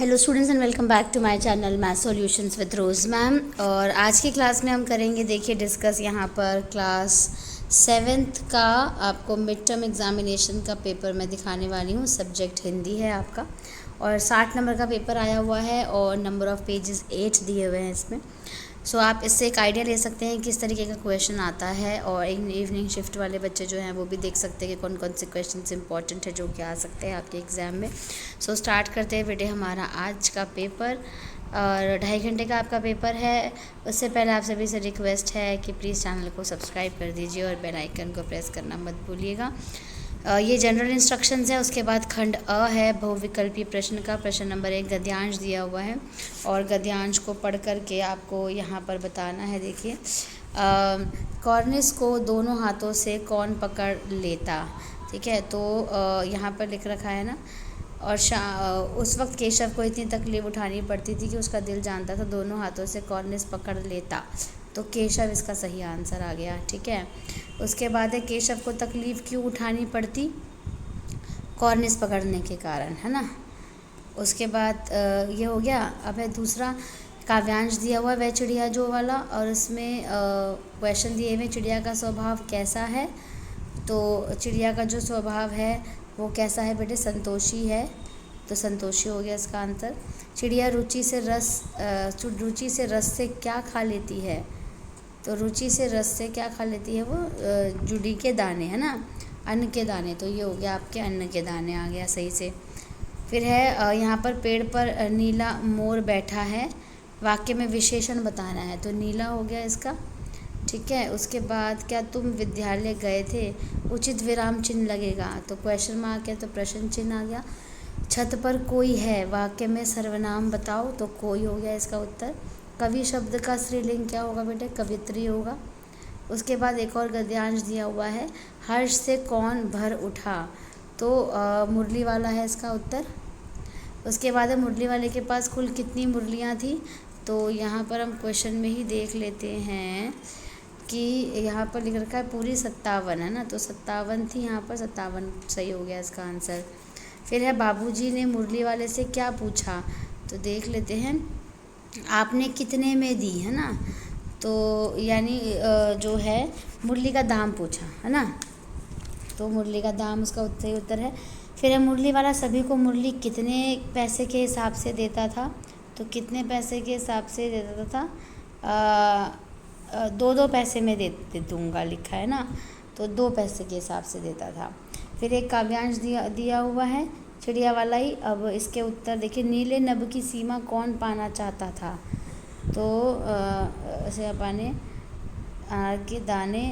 Hello students and welcome back to my channel math solutions with Rose ma'am. और आज की class में हम करेंगे देखिए डिस्कस यहाँ पर क्लास 7th का आपको मिड टर्म एग्जामिनेशन का पेपर मैं दिखाने वाली हूँ। सब्जेक्ट हिंदी है आपका और 60 नंबर का पेपर आया हुआ है और नंबर ऑफ़ पेजेस 8 दिए हुए हैं इसमें। सो आप इससे एक आइडिया ले सकते हैं किस तरीके का क्वेश्चन आता है और इवनिंग शिफ्ट वाले बच्चे जो हैं वो भी देख सकते हैं कि कौन कौन से क्वेश्चन इंपॉर्टेंट है जो कि आ सकते हैं आपके एग्ज़ाम में। सो स्टार्ट करते हैं बेटे हमारा आज का पेपर और 2.5 घंटे का आपका पेपर है। उससे पहले आप सभी से रिक्वेस्ट है कि प्लीज़ चैनल को सब्सक्राइब कर दीजिए और बेल आइकन को प्रेस करना मत भूलिएगा। ये जनरल इंस्ट्रक्शंस है। उसके बाद खंड अ है बहुविकल्पीय प्रश्न का। प्रश्न नंबर 1 गद्यांश दिया हुआ है और गद्यांश को पढ़ कर के आपको यहाँ पर बताना है। देखिए कॉर्निस को दोनों हाथों से कौन पकड़ लेता, ठीक है। तो यहाँ पर लिख रखा है ना, और उस वक्त केशव को इतनी तकलीफ़ उठानी पड़ती थी कि उसका दिल जानता था दोनों हाथों से कॉर्निस पकड़ लेता, तो केशव इसका सही आंसर आ गया, ठीक है। उसके बाद है केशव को तकलीफ़ क्यों उठानी पड़ती, कॉर्निस पकड़ने के कारण, है ना। उसके बाद ये हो गया। अब है दूसरा काव्यांश दिया हुआ वह चिड़िया जो वाला, और इसमें क्वेश्चन दिए हुए चिड़िया का स्वभाव कैसा है। तो चिड़िया का जो स्वभाव है वो कैसा है बेटे, संतोषी है, तो संतोषी हो गया इसका आंसर। चिड़िया रुचि से रस से क्या खा लेती है, तो रुचि से रस से क्या खा लेती है वो जुड़ी के दाने, है ना, अन्न के दाने, तो ये हो गया आपके अन्न के दाने आ गया सही से। फिर है यहाँ पर पेड़ पर नीला मोर बैठा है, वाक्य में विशेषण बताना है, तो नीला हो गया इसका, ठीक है। उसके बाद क्या तुम विद्यालय गए थे, उचित विराम चिन्ह लगेगा, तो क्वेश्चन मार्क है तो प्रश्न चिन्ह आ गया। छत पर कोई है, वाक्य में सर्वनाम बताओ, तो कोई हो गया इसका उत्तर। कवि शब्द का स्त्रीलिंग क्या होगा बेटे, कवित्री होगा। उसके बाद एक और गद्यांश दिया हुआ है, हर्ष से कौन भर उठा, तो मुरली वाला है इसका उत्तर। उसके बाद है मुरली वाले के पास कुल कितनी मुरलियाँ थी, तो यहाँ पर हम क्वेश्चन में ही देख लेते हैं कि यहाँ पर लिख रखा है पूरी 57 है ना, तो 57 थी यहाँ पर, 57 सही हो गया इसका आंसर। फिर है बाबूजी ने मुरली वाले से क्या पूछा, तो देख लेते हैं आपने कितने में दी, है ना, तो यानी जो है मुरली का दाम पूछा, है ना, तो मुरली का दाम उसका सही उत्तर है। फिर है मुरली वाला सभी को मुरली कितने पैसे के हिसाब से देता था, तो कितने पैसे के हिसाब से देता था, 2 पैसे में दे दूँगा लिखा है ना, तो 2 पैसे के हिसाब से देता था। फिर एक काव्यांश दिया हुआ है चिड़िया वाला ही। अब इसके उत्तर देखिए, नीले नभ की सीमा कौन पाना चाहता था, तो ऐसे पाने के दाने,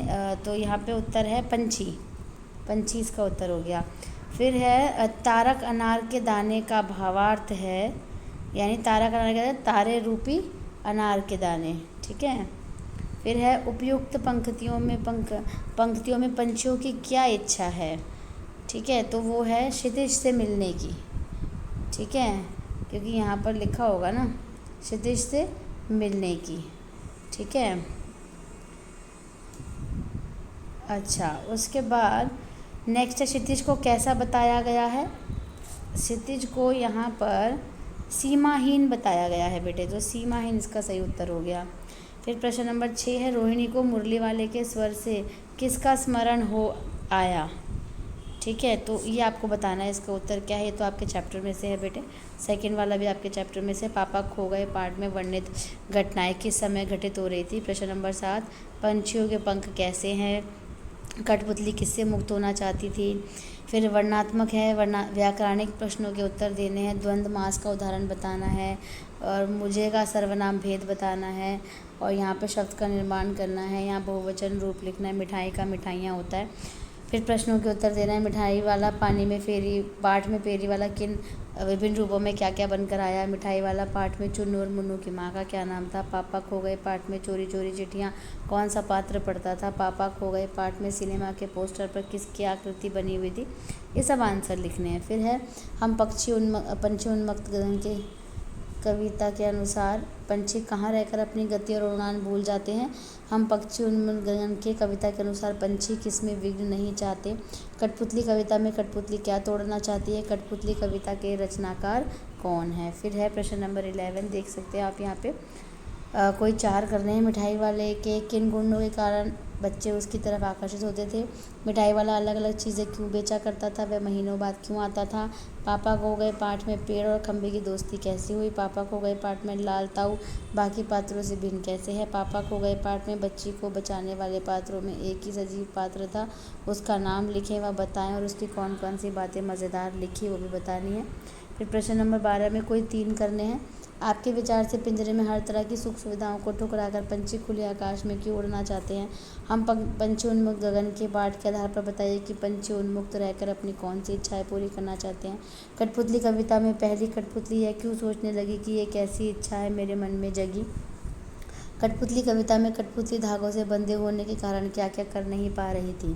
तो यहाँ पे उत्तर है पंछी इसका उत्तर हो गया। फिर है तारक अनार के दाने का भावार्थ है, यानी तारक अनार के तारे रूपी अनार के दाने, ठीक है। फिर है उपयुक्त पंक्तियों में पंछियों की क्या इच्छा है, ठीक है, तो वो है क्षितिज से मिलने की, ठीक है, क्योंकि यहाँ पर लिखा होगा ना क्षितिज से मिलने की, ठीक है। अच्छा, उसके बाद नेक्स्ट है क्षितिज को कैसा बताया गया है, क्षितिज को यहाँ पर सीमाहीन बताया गया है बेटे, तो सीमाहीन इसका सही उत्तर हो गया। फिर प्रश्न नंबर 6 है रोहिणी को मुरली वाले के स्वर से किसका स्मरण हो आया, ठीक है, तो ये आपको बताना है इसका उत्तर क्या है। ये तो आपके चैप्टर में से है बेटे, सेकंड वाला भी आपके चैप्टर में से। पापा खो गए पाठ में वर्णित घटनाएं किस समय घटित हो रही थी। प्रश्न नंबर 7 पंछियों के पंख कैसे हैं, कठपुतली किससे मुक्त होना चाहती थी। फिर वर्णात्मक है, व्याकरणिक प्रश्नों के उत्तर देने हैं, द्वंद्व मास का उदाहरण बताना है और मुझे का सर्वनाम भेद बताना है और यहाँ पे शब्द का निर्माण करना है। यहाँ बहुवचन रूप लिखना है, मिठाई का मिठाइयाँ होता है। फिर प्रश्नों के उत्तर देना है, मिठाई वाला पानी में फेरी, पाठ में फेरी वाला किन विभिन्न रूपों में क्या क्या बनकर आया। मिठाई वाला पाठ में चुन्नू और मुन्नू की माँ का क्या नाम था। पापा खो गए पाठ में चोरी चोरी चिट्ठियाँ कौन सा पात्र पढ़ता था। पापा खो गए पाठ में सिनेमा के पोस्टर पर किसकी आकृति बनी हुई थी। ये सब आंसर लिखने हैं। फिर है हम पंछी उन्मुक्त गगन के कविता के अनुसार पंछी कहाँ रहकर अपनी गति और उड़ान भूल जाते हैं? हम पक्षी उन्मूलन गगन के कविता के अनुसार पंछी किसमें विघ्न नहीं चाहते? कठपुतली कविता में कठपुतली क्या तोड़ना चाहती है? कठपुतली कविता के रचनाकार कौन है? फिर है प्रश्न नंबर 11, देख सकते हैं आप यहाँ पे कोई 4 करने हैं। मिठाई वाले के किन गुणों के कारण बच्चे उसकी तरफ आकर्षित होते थे? मिठाई वाला अलग अलग चीज़ें क्यों बेचा करता था? वह महीनों बाद क्यों आता था? पापा खो गए पाठ में पेड़ और खंबे की दोस्ती कैसी हुई? पापा खो गए पाठ में लाल ताऊ बाकी पात्रों से भिन्न कैसे है? पापा खो गए पाठ में बच्ची को बचाने वाले पात्रों में एक ही सजीव पात्र था, उसका नाम लिखें व बताएं और उसकी कौन कौन सी बातें मज़ेदार लिखी वो भी बतानी है। फिर प्रश्न नंबर 12 में कोई 3 करने हैं। आपके विचार से पिंजरे में हर तरह की सुख सुविधाओं को ठुकराकर पंछी खुले आकाश में क्यों उड़ना चाहते हैं? हम पंछी उन्मुक्त गगन के पाठ के आधार पर बताइए कि पंछी उन्मुक्त रहकर अपनी कौन सी इच्छाएं पूरी करना चाहते हैं? कठपुतली कविता में पहली कठपुतली यह क्यों सोचने लगी कि ये कैसी इच्छा है मेरे मन में जगी? कठपुतली कविता में कठपुतली धागों से बंधे होने के कारण क्या क्या कर नहीं पा रही थी?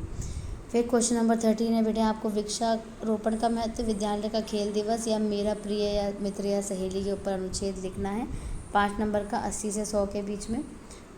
फिर क्वेश्चन नंबर 13 है बेटे, आपको वृक्षारोपण का महत्व, विद्यालय का खेल दिवस या मेरा प्रिय या मित्र या सहेली के ऊपर अनुच्छेद लिखना है 5 नंबर का 80 से 100 के बीच में।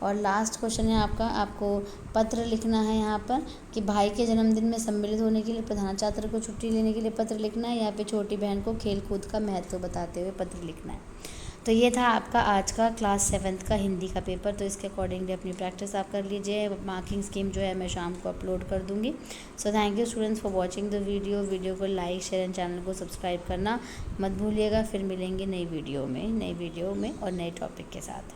और लास्ट क्वेश्चन है आपको पत्र लिखना है यहाँ पर कि भाई के जन्मदिन में सम्मिलित होने के लिए प्रधानाचार्य को छुट्टी लेने के लिए पत्र लिखना है या फिर छोटी बहन को खेल कूद का महत्व बताते हुए पत्र लिखना है। तो ये था आपका आज का क्लास 7th का हिंदी का पेपर। तो इसके अकॉर्डिंगली अपनी प्रैक्टिस आप कर लीजिए। मार्किंग स्कीम जो है मैं शाम को अपलोड कर दूँगी। So thank you students for watching the video को लाइक शेयर एंड चैनल को सब्सक्राइब करना मत भूलिएगा। फिर मिलेंगे नई वीडियो में और नए टॉपिक के साथ।